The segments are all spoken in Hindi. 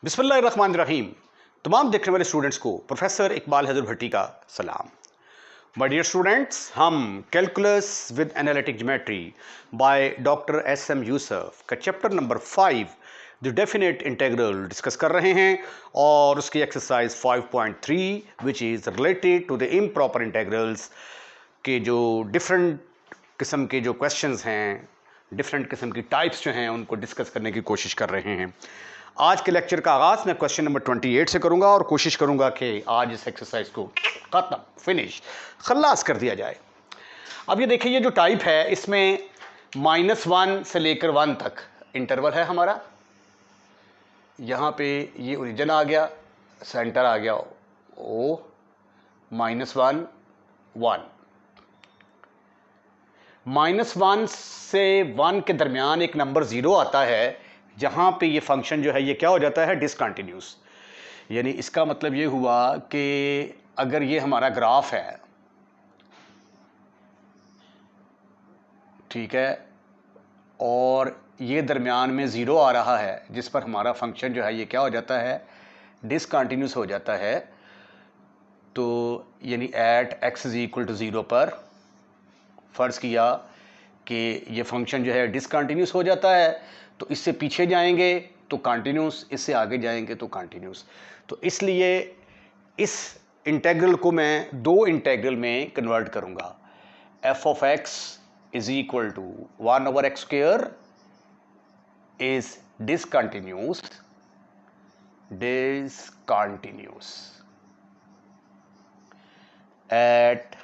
बिस्मिल्लाहिर्रहमानिर्रहीम। तमाम देखने वाले स्टूडेंट्स को प्रोफेसर इकबाल हैदर भट्टी का सलाम। माय डियर स्टूडेंट्स, हम calculus with analytic geometry by doctor S M. Yusuf का chapter number 5 the definite integral discuss कर रहे हैं और उसकी exercise 5.3 which is related to the improper integrals के जो डिफरेंट किस्म के जो क्वेश्चंस हैं, डिफरेंट किस्म की टाइप्स जो हैं, उनको डिस्कस करने की कोशिश कर रहे हैं। आज के लेक्चर का आगाज़ मैं क्वेश्चन नंबर 28 से करूंगा और कोशिश करूंगा कि आज इस एक्सरसाइज को ख़त्म फिनिश खल्लास कर दिया जाए। अब ये देखिए, ये जो टाइप है इसमें -1 से लेकर 1 तक इंटरवल है हमारा। यहाँ पे ये ओरिजिन आ गया, सेंटर आ गया O, -1 1, -1 से 1 के दरमियान एक नंबर 0 आता है, जहाँ पे ये फंक्शन जो है ये क्या हो जाता है, डिसकंटिन्यूस। यानी इसका मतलब ये हुआ कि अगर ये हमारा ग्राफ है, ठीक है, और ये दरमियान में 0 आ रहा है, जिस पर हमारा फंक्शन जो है ये क्या हो जाता है, डिसकंटिन्यूस हो जाता है। तो यानी एट x = 0 पर फ़र्ज़ किया कि ये फंक्शन जो है डिसकंटिन्यूस हो जाता है, तो इससे पीछे जाएंगे तो कंटिन्यूस, इससे आगे जाएंगे तो कंटिन्यूस। तो इसलिए इस इंटीग्रल को मैं दो इंटीग्रल में कन्वर्ट करूंगा। f(x) = 1/x² is discontinuous at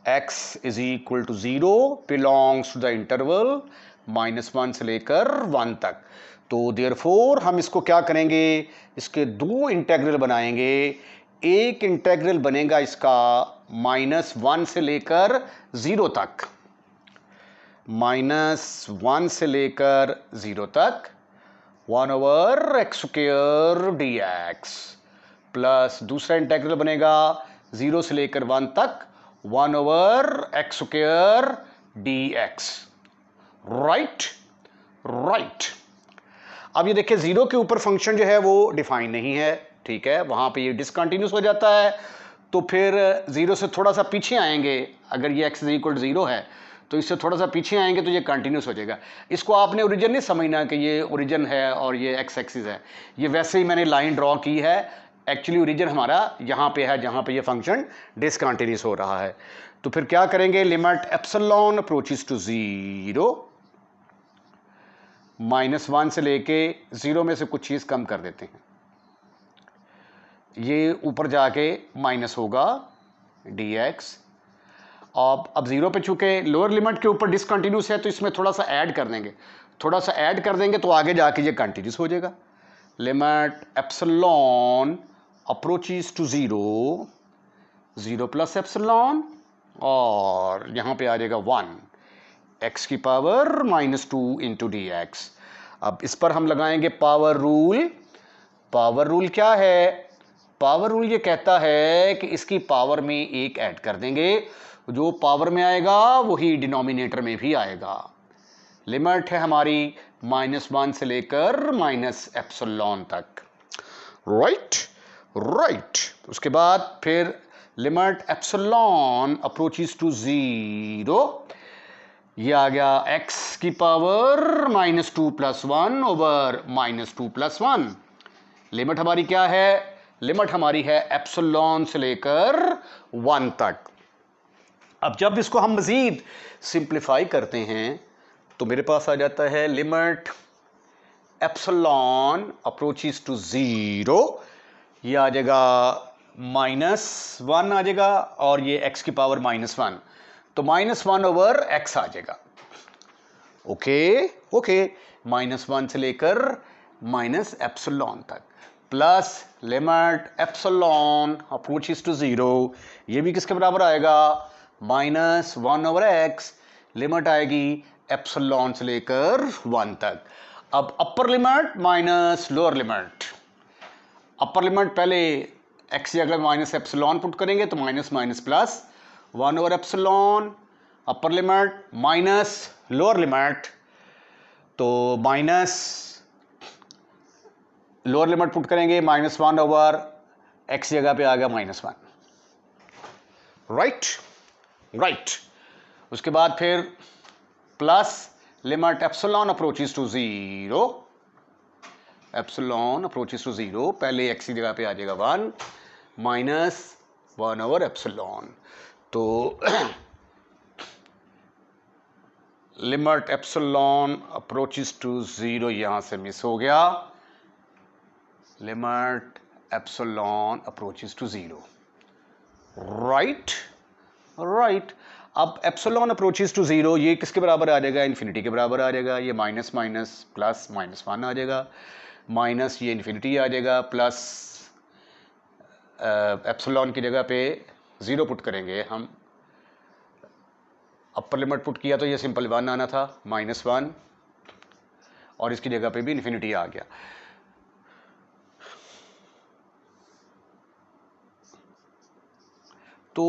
x = 0 belongs to the interval -1 से लेकर 1 तक। तो देयरफॉर हम इसको क्या करेंगे, इसके दो इंटीग्रल बनाएंगे। एक इंटीग्रल बनेगा इसका -1 से लेकर 0 तक, -1 से लेकर 0 तक 1/x² dx, प्लस दूसरा इंटीग्रल बनेगा 0 से लेकर 1 तक 1/x² dx। राइट। अब ये देखिए, 0 के ऊपर फंक्शन जो है वो डिफाइन नहीं है, ठीक है, वहां पे ये डिसकंटिन्यूस हो जाता है। तो फिर 0 से थोड़ा सा पीछे आएंगे, अगर ये x = 0 है तो इससे थोड़ा सा पीछे आएंगे तो ये कंटिन्यूस हो जाएगा। इसको आपने ओरिजिन नहीं समझना कि ये ओरिजिन है और ये x एक्सिस है, ये वैसे ही मैंने लाइन ड्रॉ की है। एक्चुअली ओरिजिन हमारा यहाँ पे है, जहाँ पे ये फंक्शन डिसकंटिन्यूस हो रहा है। तो फिर क्या करेंगे, लिमिट एप्सिलॉन अप्रोचेस टू 0, -1 से लेके 0 में से कुछ चीज़ कम कर देते हैं, ये ऊपर जाके माइनस होगा dx। अब 0 पे चूंकि लोअर लिमिट के ऊपर डिसकंटिन्यूस है तो इसमें थोड़ा सा ऐड कर देंगे, तो आगे जाके ये कंटिन्यूस हो जाएगा। Limit epsilon approaches to 0, 0 + epsilon, और यहाँ पे आ जाएगा 1 x⁻² -2 × dx। अब इस पर हम लगाएंगे पावर रूल। पावर रूल क्या है, पावर रूल ये कहता है कि इसकी पावर में एक ऐड कर देंगे, जो पावर में आएगा वही डिनोमिनेटर में भी आएगा। लिमिट है हमारी -1 से लेकर -एप्सिलॉन तक। राइट। उसके बाद फिर लिमिट एप्सिलॉन अप्रोचेस टू 0, ये आ गया x⁻² -2 + 1 / -2 + 1। लिमिट हमारी क्या है, लिमिट हमारी है एप्सिलॉन से लेकर 1 तक। अब जब इसको हम मज़ीद सिंप्लीफाई करते हैं तो मेरे पास आ जाता है लिमिट एप्सिलॉन अप्रोचेस टू 0, ये आ जाएगा -1 आ जाएगा, और ये x⁻⁻1, तो -1/x आ जाएगा। ओके, -1 से लेकर -एप्सिलॉन तक, plus limit epsilon approaches to 0, ये भी किसके बराबर आएगा, -1/x। लिमिट आएगी एप्सिलॉन से लेकर 1 तक। अब upper limit minus lower limit. Upper limit पहले x की जगह -एप्सिलॉन पुट करेंगे तो minus plus epsilon, upper limit minus lower limit, तो लोअर लिमिट पुट करेंगे -1 ओवर x जगह पे आ गया -1, राइट। उसके बाद फिर plus limit epsilon approaches to 0, epsilon approaches to 0, पहले x की जगह पे आ जाएगा 1 -1 ओवर एप्सिलॉन। तो लिमिट एप्सिलॉन अप्रोचेस टू 0 यहां से मिस हो गया, limit epsilon approaches to 0, right. अब एप्सिलॉन अप्रोचेस टू 0 ये किसके बराबर आ जाएगा, इन्फिनिटी के बराबर आ जाएगा। ये माइनस माइनस प्लस -1 आ जाएगा, माइनस ये इन्फिनिटी आ जाएगा, प्लस एप्सिलॉन की जगह पे 0 पुट करेंगे हम। अपर लिमिट पुट किया तो ये सिंपल 1 आना था, -1, और इसकी जगह पे भी इन्फिनिटी आ गया। तो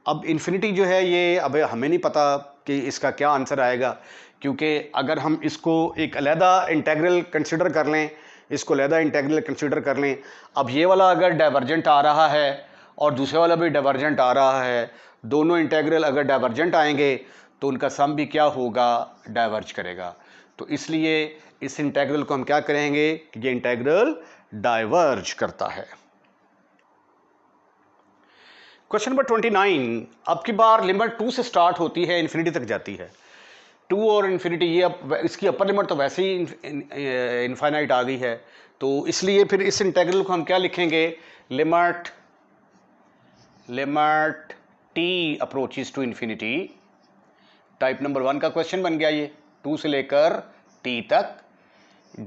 अब इन्फिनिटी जो है ये अब हमें नहीं पता कि इसका क्या आंसर आएगा, क्योंकि अगर हम इसको एक अलहदा इंटेग्रल कंसिडर कर लें, इसको अलहदा इंटेग्रल कंसिडर कर लें, अब ये वाला अगर डाइवर्जेंट आ रहा है और दूसरे वाला भी डाइवर्जेंट आ रहा है, दोनों इंटेग्रल अगर डाइवर्जेंट आएंगे तो उनका सम भी क्या होगा, डाइवर्ज करेगा। तो इसलिए इस इंटेग्रल को हम क्या करेंगे कि ये इंटेग्रल डाइवर्ज करता है। क्वेश्चन नंबर 29, अब की बार लिमिट 2 से स्टार्ट होती है, इन्फिनिटी तक जाती है। 2 और इन्फिनिटी, ये अब इसकी अपर लिमिट तो वैसे ही इनफाइनाइट आ गई है, तो इसलिए फिर इस इंटेग्रल को हम क्या लिखेंगे, limit t approaches to infinity. Type number 1 का क्वेश्चन बन गया ये, 2 से लेकर t तक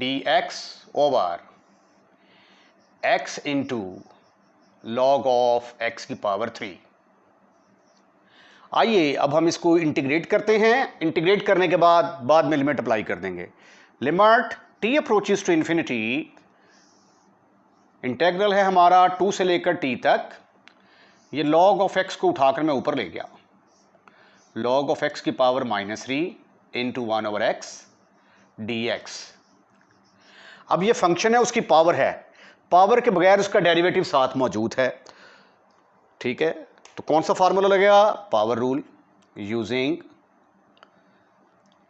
dx over x into log of x की पावर 3। आइए अब हम इसको इंटीग्रेट करते हैं। इंटीग्रेट करने के बाद में लिमिट अप्लाई कर देंगे। Limit t approaches to infinity, integral है हमारा 2 से लेकर t तक, ये log ऑफ x को उठाकर मैं ऊपर ले गया, log ऑफ x की power -3 into 1 over x dx। अब ये फंक्शन है, उसकी पावर है, पावर के बगैर उसका डेरिवेटिव साथ मौजूद है, ठीक है। तो कौन सा फार्मूला लगेगा, पावर रूल यूजिंग,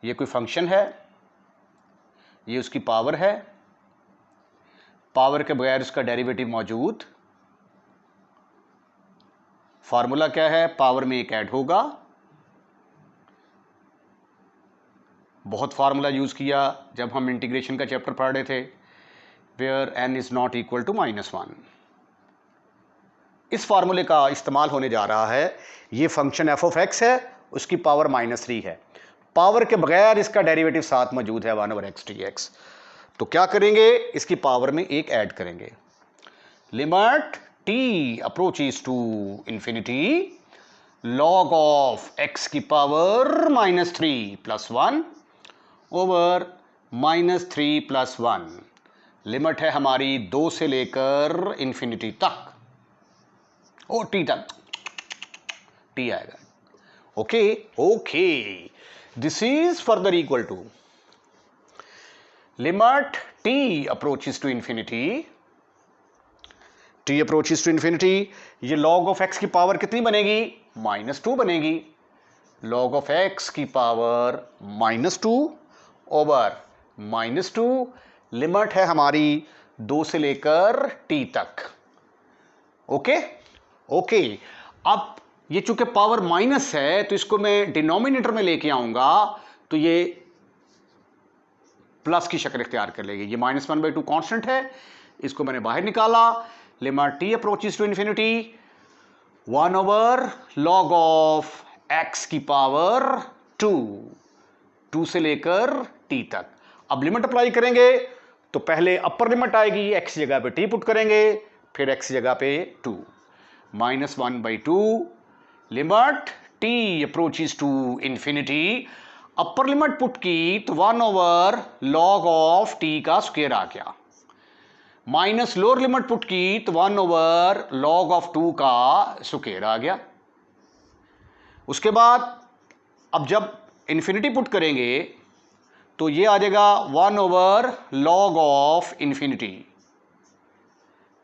ये कोई फंक्शन है, ये उसकी पावर है, पावर के बगैर उसका डेरिवेटिव मौजूद, फार्मूला क्या है, पावर में एक ऐड होगा। बहुत फार्मूला यूज किया जब हम इंटीग्रेशन का चैप्टर पढ़ रहे थे, where n is not equal to -1। इस फार्मूले का इस्तेमाल होने जा रहा है। ये फंक्शन f ऑफ x है, उसकी पावर -3 है, पावर के बगैर इसका डेरिवेटिव साथ मौजूद है 1 ओवर x dx। तो क्या करेंगे, इसकी पावर में एक ऐड करेंगे, limit t approaches to infinity log of x की power -3 plus 1 over -3 plus 1। Limit है हमारी 2 से लेकर इन्फिनिटी तक, ओ टी तक, टी आएगा, okay. This is further equal to limit t approaches to infinity, t approaches to infinity, ये log ऑफ x की पावर कितनी बनेगी, -2 बनेगी, log ऑफ x की पावर -2 ओवर -2, लिमिट है हमारी 2 से लेकर t तक, ओके। अब ये चूंकि पावर माइनस है तो इसको मैं डिनोमिनेटर में लेके आऊंगा तो ये प्लस की शक्ल इख्तियार कर लेगी। ये -1/2 कांस्टेंट है, इसको मैंने बाहर निकाला, limit t approaches to infinity 1 over log of x की पावर 2 से लेकर t तक। अब लिमिट अप्लाई करेंगे तो पहले अपर लिमिट आएगी, x जगह पे t पुट करेंगे, फिर x जगह पे 2, -1/2 limit t approaches to infinity, upper limit put की तो 1 ओवर log ऑफ t का स्क्वायर आ गया, माइनस लोअर लिमिट पुट की तो 1 ओवर log ऑफ 2 का स्क्वायर आ गया। उसके बाद अब जब इन्फिनिटी पुट करेंगे तो ये आ जाएगा 1 over log of infinity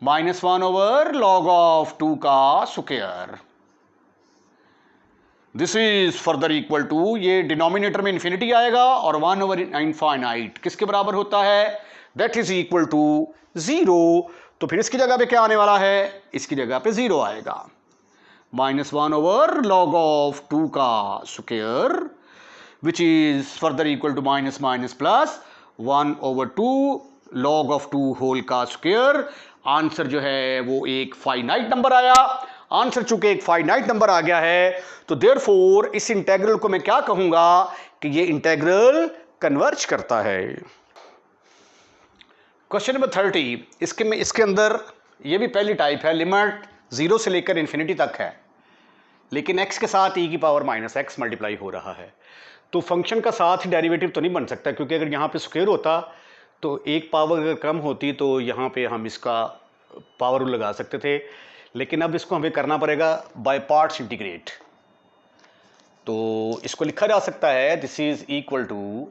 minus 1 over log of 2 का square. This is further equal to, ये डिनोमिनेटर में इन्फिनिटी आएगा और 1 ओवर इनफाइनाइट किसके बराबर होता है, दैट इज इक्वल टू 0। तो फिर इसकी जगह पे क्या आने वाला है, इसकी जगह पे 0 आएगा। माइनस 1 ओवर लॉग ऑफ 2 का square which is further equal to minus minus plus 1 over 2 log of 2 whole का स्क्वायर। आंसर जो है वो एक फाइनाइट नंबर आया। आंसर चूंकि एक फाइनाइट नंबर आ गया है तो देयरफॉर इस इंटेग्रल को मैं क्या कहूंगा कि ये इंटेग्रल कन्वर्ज करता है। क्वेश्चन नंबर 30, इसके अंदर ये भी पहली टाइप है, लिमिट 0 से लेकर इन्फिनिटी तक है, लेकिन x के साथ e की पावर माइनस एक्स मल्टीप्लाई हो रहा है। तो फंक्शन का साथ ही डेरिवेटिव तो नहीं बन सकता, क्योंकि अगर यहाँ पे स्क्वायर होता तो एक पावर अगर कम होती तो यहाँ पे हम इसका पावर रूल लगा सकते थे, लेकिन अब इसको हमें करना पड़ेगा बाय पार्ट्स इंटीग्रेट। तो इसको लिखा जा सकता है this is equal to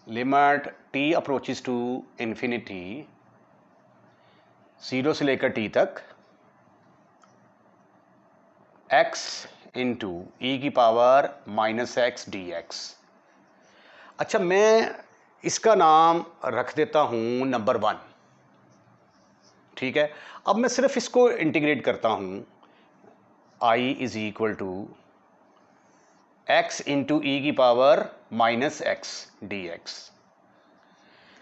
limit t approaches to infinity 0 से लेकर t तक x इंटू ई की power minus x D x. अच्छा, मैं इसका नाम रख देता हूं नंबर 1, ठीक है। अब मैं सिर्फ इसको इंटीग्रेट करता हूं, i is equal to X into ई की power minus x D X.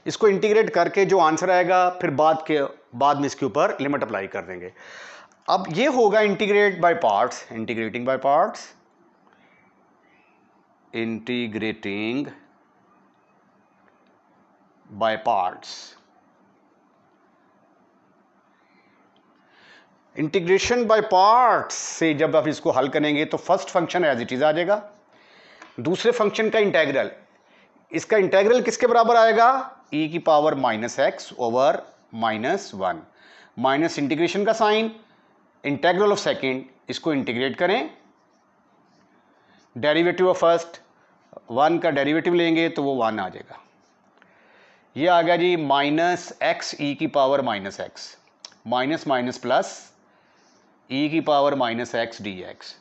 इसको इंटीग्रेट करके जो आंसर आएगा फिर बाद में इसके ऊपर लिमिट अप्लाई कर देंगे। अब ये होगा integrating by parts, integrating by parts. Integration by parts से जब आप इसको हल करेंगे तो first function as it is आ जाएगा, दूसरे फंक्शन का इंटेग्रल, इसका इंटेग्रल किसके बराबर आएगा, e की power minus X over minus 1 minus integration का साइन, इंटेग्रल ऑफ सेकेंड, इसको इंटीग्रेट करें, डेरिवेटिव ऑफ फर्स्ट 1 का डेरिवेटिव लेंगे तो वो 1 आ जाएगा। ये आ गया जी माइनस एक्स ई की power minus x, minus minus plus E की power minus x D X.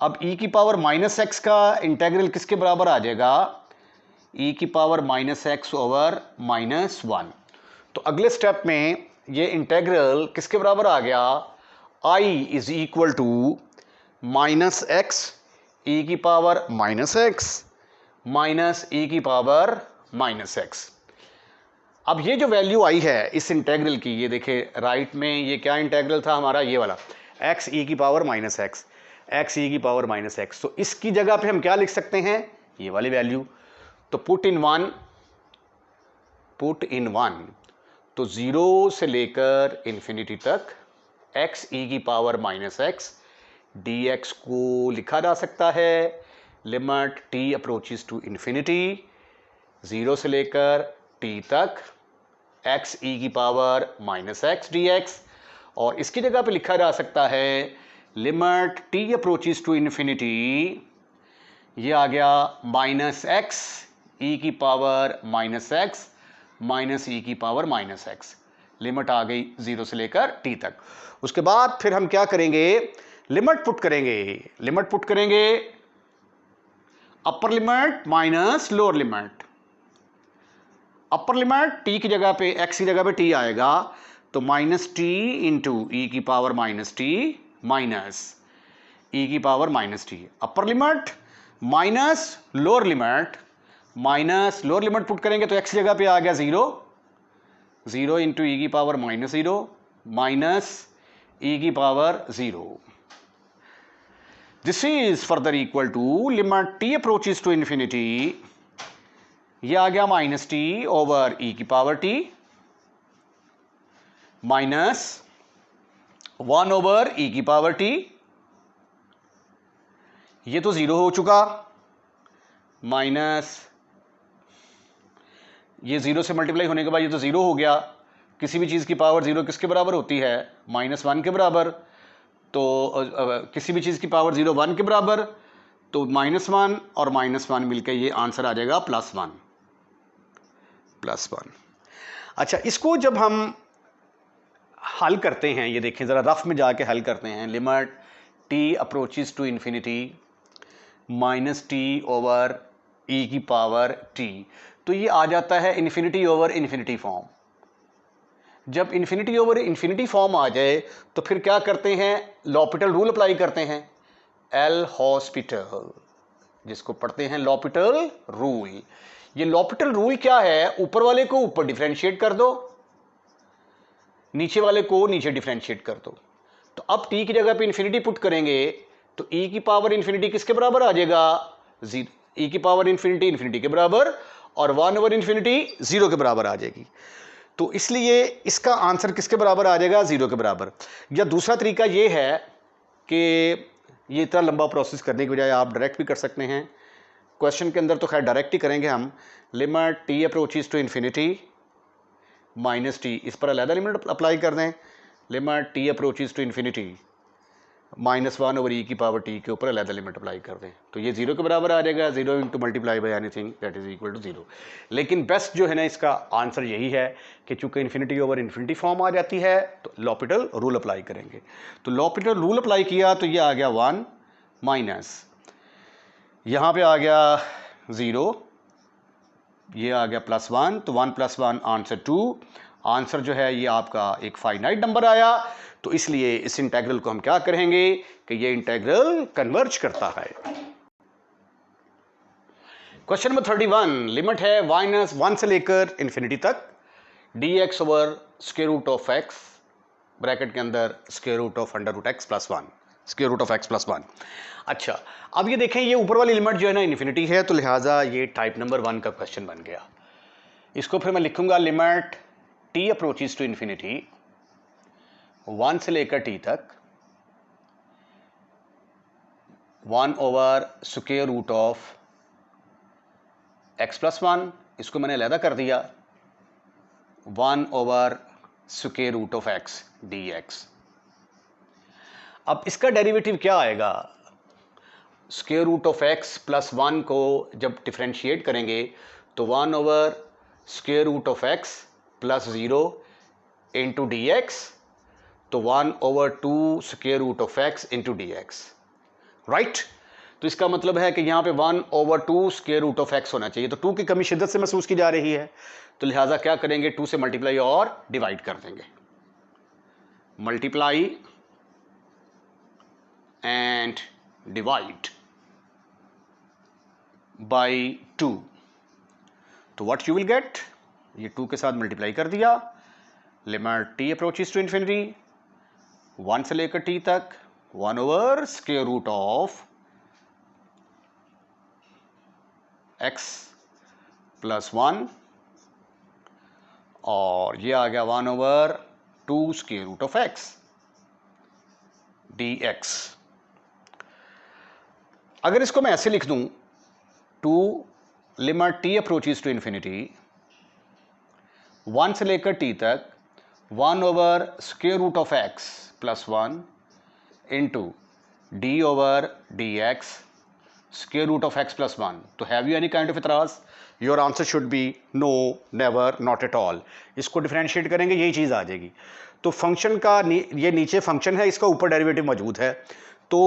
अब ई की पावर माइनस एक्स का इंटेग्रल किसके बराबर आ जाएगा, ई की power minus X over minus 1। तो अगले स्टेप में ये इंटेग्रल किसके बराबर आ गया, i is equal to minus x ई की पावर माइनस एक्स माइनस ई की पावर माइनस एक्स। अब ये जो वैल्यू आई है इस इंटेग्रल की, ये देखिए राइट में ये क्या इंटेग्रल था हमारा, ये वाला एक्स ई की पावर माइनस एक्स, एक्स ई की पावर माइनस एक्स। तो इसकी जगह पे हम क्या लिख सकते हैं, ये वाली वैल्यू। तो पुट इन वन, तो 0 से लेकर इन्फिनिटी तक एक्स ई की power minus x D x को लिखा जा सकता है limit t approaches to infinity 0 से लेकर t तक एक्स ई की power minus x D x, और इसकी जगह पे लिखा जा सकता है limit t approaches to infinity, ये आ गया माइनस एक्स ई की पावर माइनस एक्स माइनस ई की पावर माइनस एक्स। लिमिट आ गई 0 से लेकर t तक। उसके बाद फिर हम क्या करेंगे, लिमिट पुट करेंगे अपर limit minus lower limit. Upper limit t की जगह पे, x की जगह पे t आएगा, तो माइनस टी इंटू ई की पावर माइनस टी माइनस ई की पावर माइनस टी। अपर limit minus lower limit put करेंगे तो x की जगह पे आ गया 0 इंटू ई की पावर माइनस 0 माइनस ई की power 0। This is further equal to limit t approaches to infinity, ये आ गया माइनस टी ओवर ई की power t minus 1 over e की पावर t। ये तो 0 हो चुका, माइनस ये 0 से मल्टीप्लाई होने के बाद ये तो 0 हो गया। किसी भी चीज़ की पावर 0 किसके बराबर होती है, माइनस 1 के बराबर। तो किसी भी चीज़ की पावर 0 1 के बराबर, तो -1 और -1 मिलकर ये आंसर आ जाएगा +1। अच्छा, इसको जब हम हल करते हैं, ये देखें ज़रा रफ में जाके हल करते हैं, limit t approaches to infinity -t/e⁻t, तो ये आ जाता है इन्फिनिटी ओवर इन्फिनिटी फॉर्म। जब इन्फिनिटी ओवर इन्फिनिटी फॉर्म आ जाए तो फिर क्या करते हैं, लॉपिटल रूल अप्लाई करते हैं, एल हॉस्पिटल, जिसको पढ़ते हैं लॉपिटल रूल। ये लॉपिटल रूल क्या है, ऊपर वाले को ऊपर डिफरेंशिएट कर दो, नीचे वाले को नीचे डिफरेंशिएट कर दो। तो अब t की जगह पे इन्फिनिटी पुट करेंगे तो e⁻∞ किसके बराबर आ जाएगा, e⁻∞ के बराबर, और 1/∞ 0 के बराबर आ जाएगी। तो इसलिए इसका आंसर किसके बराबर आ जाएगा, 0 के बराबर। या दूसरा तरीका ये है कि ये इतना लंबा प्रोसेस करने की बजाय आप डायरेक्ट भी कर सकते हैं। क्वेश्चन के अंदर तो खैर डायरेक्ट ही करेंगे हम, limit t approaches to infinity -t, इस पर अलहदा लिमिट अप्लाई कर दें, limit t approaches to infinity -1/e⁻t के ऊपर अलहदा लिमिट अप्लाई कर दें, तो ये 0 के बराबर आ जाएगा। 0 × multiply by anything that is equal to 0। लेकिन बेस्ट जो है ना इसका आंसर यही है कि चूंकि इन्फिनिटी ओवर इन्फिनिटी फॉर्म आ जाती है तो लॉपिटल रूल अप्लाई करेंगे। तो लॉपिटल रूल अप्लाई किया तो ये आ गया 1 माइनस, यहाँ पे आ गया 0, ये आ गया +1, तो 1 + 1 आंसर 2। आंसर जो है ये आपका एक फाइनाइट नंबर आया, तो इसलिए इस इंटेग्रल को हम क्या करेंगे कि ये इंटेग्रल कन्वर्ज करता है। क्वेश्चन नंबर 31, लिमिट है -1 से लेकर इन्फिनिटी तक dx over square root of x, bracket के अंदर square root of √x + 1, square root of x + 1। अच्छा, अब ये देखें, ये ऊपर वाली लिमिट जो है ना इन्फिनिटी है, तो लिहाजा ये टाइप नंबर 1 का क्वेश्चन बन गया। इसको फिर मैं लिखूंगा limit t approaches to infinity 1 से लेकर t तक 1 over square root of x + 1, इसको मैंने अलहदा कर दिया, 1 over square root of x dx। अब इसका डेरिवेटिव क्या आएगा, स्क्वायर रूट ऑफ x + 1 को जब डिफरेंशिएट करेंगे तो 1 over square root of x + 0 into dx, तो 1 over 2 square root of x into dx, right. तो इसका मतलब है कि यहाँ पे 1 over 2 square root of x होना चाहिए, तो 2 की कमी शिद्दत से महसूस की जा रही है, तो लिहाजा क्या करेंगे, 2 से मल्टीप्लाई और डिवाइड कर देंगे, मल्टीप्लाई एंड डिवाइड बाई 2, तो व्हाट यू विल गेट, ये 2 के साथ मल्टीप्लाई कर दिया, limit t approaches to infinity 1 से लेकर t तक 1 over square root of x + 1, और ये आ गया 1 over 2 square root of x dx। अगर इसको मैं ऐसे लिख दूं, 2 limit t approaches to infinity 1 से लेकर t तक 1 over square root of x + 1 into d over dx square root of x + 1। तो have you any kind of इतराज, your answer should be no, never, not at all. इसको डिफरेंशिएट करेंगे यही चीज़ आ जाएगी। तो फंक्शन का ये नीचे फंक्शन है, इसका ऊपर डेरिवेटिव मौजूद है, तो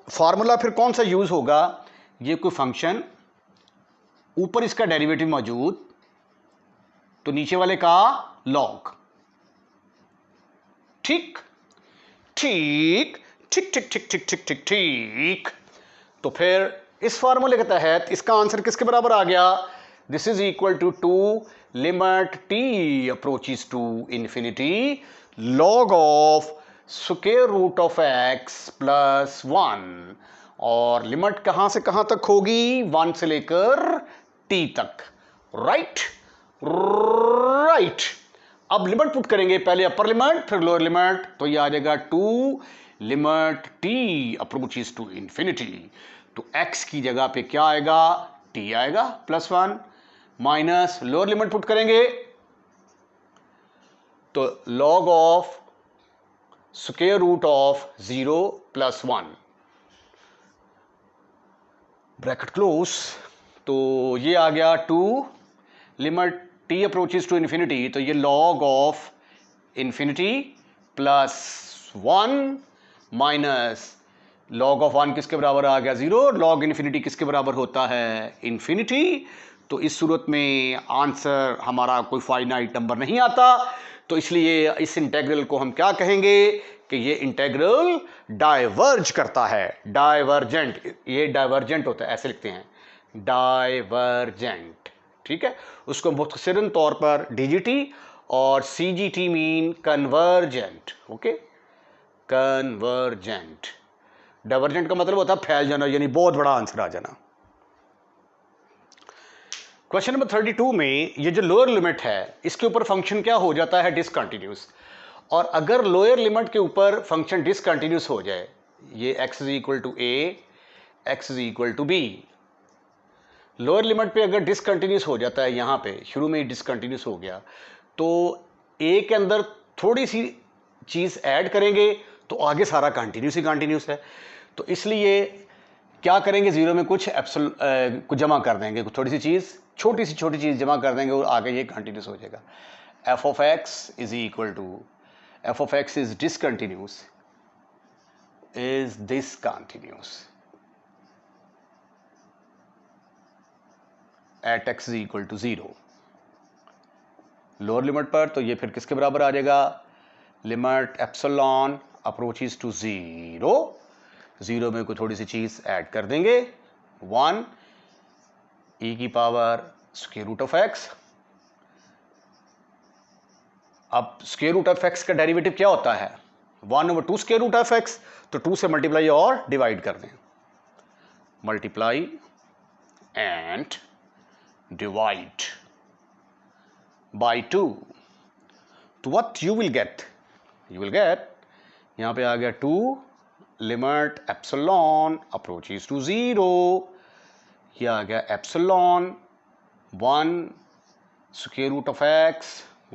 फार्मूला फिर कौन सा यूज़ होगा, ये कोई फंक्शन ऊपर इसका डेरिवेटिव मौजूद तो नीचे वाले का लॉग, ठीक ठीक ठीक ठीक ठीक ठीक ठीक ठीक ठीक। तो फिर इस फार्मूले के तहत इसका आंसर किसके बराबर आ गया, this is equal to 2 limit t approaches to infinity log of square root of x + 1, और लिमिट कहां से कहां तक होगी, 1 से लेकर t तक, राइट राइट। अब लिमिट पुट करेंगे, पहले अपर लिमिट फिर लोअर लिमिट, तो ये आ जाएगा 2 limit t approaches to infinity, तो x की जगह पे क्या आएगा, t आएगा +1, माइनस लोअर लिमिट पुट करेंगे तो log of square root of 0 + 1, bracket close. तो ये आ गया 2 limit t approaches to infinity, तो ये log of infinity plus 1 minus log of 1 किसके बराबर आ गया 0, लॉग इन्फिनिटी किसके बराबर होता है इन्फिनिटी। तो इस सूरत में आंसर हमारा कोई फाइनाइट नंबर नहीं आता, तो इसलिए इस इंटेग्रल को हम क्या कहेंगे कि ये इंटेग्रल डाइवर्ज करता है, डाइवर्जेंट, ये डाइवर्जेंट होता है, ऐसे लिखते हैं डाइवर्जेंट, ठीक है। उसको मुख्तसरन तौर पर डीजीटी और CGT mean convergent, okay, convergent. Divergent का मतलब होता है फैल जाना, यानी बहुत बड़ा आंसर आ जाना। क्वेश्चन नंबर 32 में ये जो लोअर लिमिट है इसके ऊपर फंक्शन क्या हो जाता है डिसकंटिन्यूस, और अगर लोअर लिमिट के ऊपर फंक्शन डिसकंटिन्यूस हो जाए, ये x is equal to a, x is equal to b, lower limit पे अगर डिसकंटिन्यूस हो जाता है, यहाँ पे शुरू में ही डिसकंटिन्यूस हो गया, तो a के अंदर थोड़ी सी चीज़ ऐड करेंगे तो आगे सारा कंटिन्यूस ही कंटिन्यूस है। तो इसलिए क्या करेंगे, जीरो में कुछ कुछ जमा कर देंगे, थोड़ी सी चीज़, छोटी चीज़ जमा कर देंगे और आगे ये कंटिन्यूस हो जाएगा। f of x is equal to f of x is discontinuous, is discontinuous at x is equal to 0 lower limit पर। तो ये फिर किसके बराबर आ जाएगा, लिमिट एप्सिलॉन अप्रोचेस टू 0, 0 में कोई थोड़ी सी चीज़ ऐड कर देंगे 1 e की power square root of x। अब स्क्वायर रूट ऑफ x का डेरिवेटिव क्या होता है 1/2 स्क्वायर रूट ऑफ x, तो 2 से मल्टीप्लाई और डिवाइड कर दें, मल्टीप्लाई एंड डिवाइड बाय 2, तो what you will get, you will get, यहां पे आ गया 2 लिमिट एप्सिलॉन अप्रोचेस टू 0, ये आ गया epsilon 1 square root of x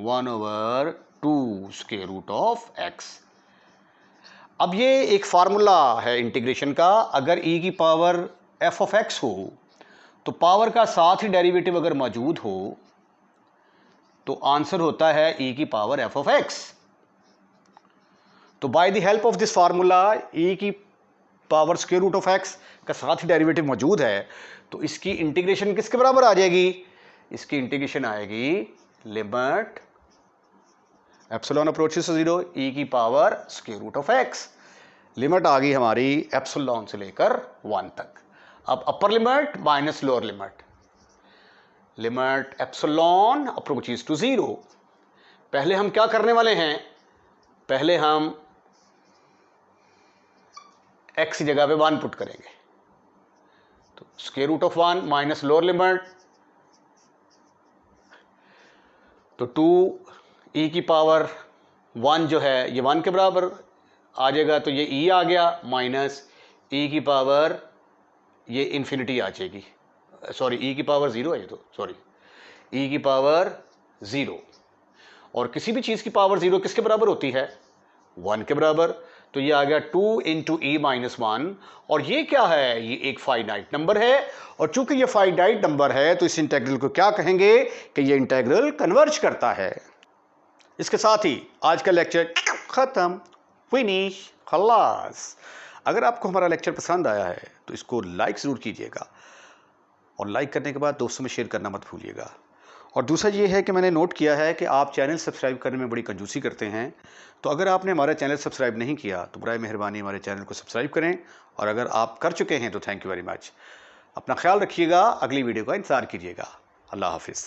1/2 square root of x। अब ये एक फार्मूला है इंटीग्रेशन का, अगर e की पावर f ऑफ x हो तो पावर का साथ ही डेरिवेटिव अगर मौजूद हो तो आंसर होता है e की पावर f ऑफ x। तो by the help of this formula e की power square root of x का साथ ही डेरिवेटिव मौजूद है, तो इसकी इंटीग्रेशन किसके बराबर आ जाएगी, इसकी इंटीग्रेशन आएगी limit epsilon approaches to 0 e की power square root of x, limit आ गई हमारी एप्सिलॉन से लेकर 1 तक। अब upper limit minus lower limit, limit epsilon approaches to 0, पहले हम क्या करने वाले हैं, पहले हम x की जगह पे 1 पुट करेंगे, तो square root of 1 minus lower limit, तो 2 e की पावर 1 जो है ये 1 के बराबर आ जाएगा, तो ये e आ गया, माइनस e की पावर ये इन्फिनिटी आ जाएगी, सॉरी e की पावर 0 है ये, तो सॉरी e की पावर 0, और किसी भी चीज़ की पावर 0 किसके बराबर होती है 1 के बराबर, तो ये आ गया 2 इंटू ई माइनस 1, और ये क्या है, ये एक फाइनाइट नंबर है, और चूंकि ये फाइनाइट नंबर है तो इस इंटेग्रल को क्या कहेंगे कि ये इंटेग्रल कन्वर्ज करता है। इसके साथ ही आज का लेक्चर ख़त्म, फिनिश, खलास। अगर आपको हमारा लेक्चर पसंद आया है तो इसको लाइक ज़रूर कीजिएगा, और लाइक करने के बाद दोस्तों में शेयर करना मत भूलिएगा। और दूसरा ये है कि मैंने नोट किया है कि आप चैनल सब्सक्राइब करने में बड़ी कंजूसी करते हैं, तो अगर आपने हमारा चैनल सब्सक्राइब नहीं किया तो बराए मेहरबानी हमारे चैनल को सब्सक्राइब करें, और अगर आप कर चुके हैं तो थैंक यू वेरी मच। अपना ख्याल रखिएगा, अगली वीडियो का इंतज़ार कीजिएगा। अल्लाह हाफिज़।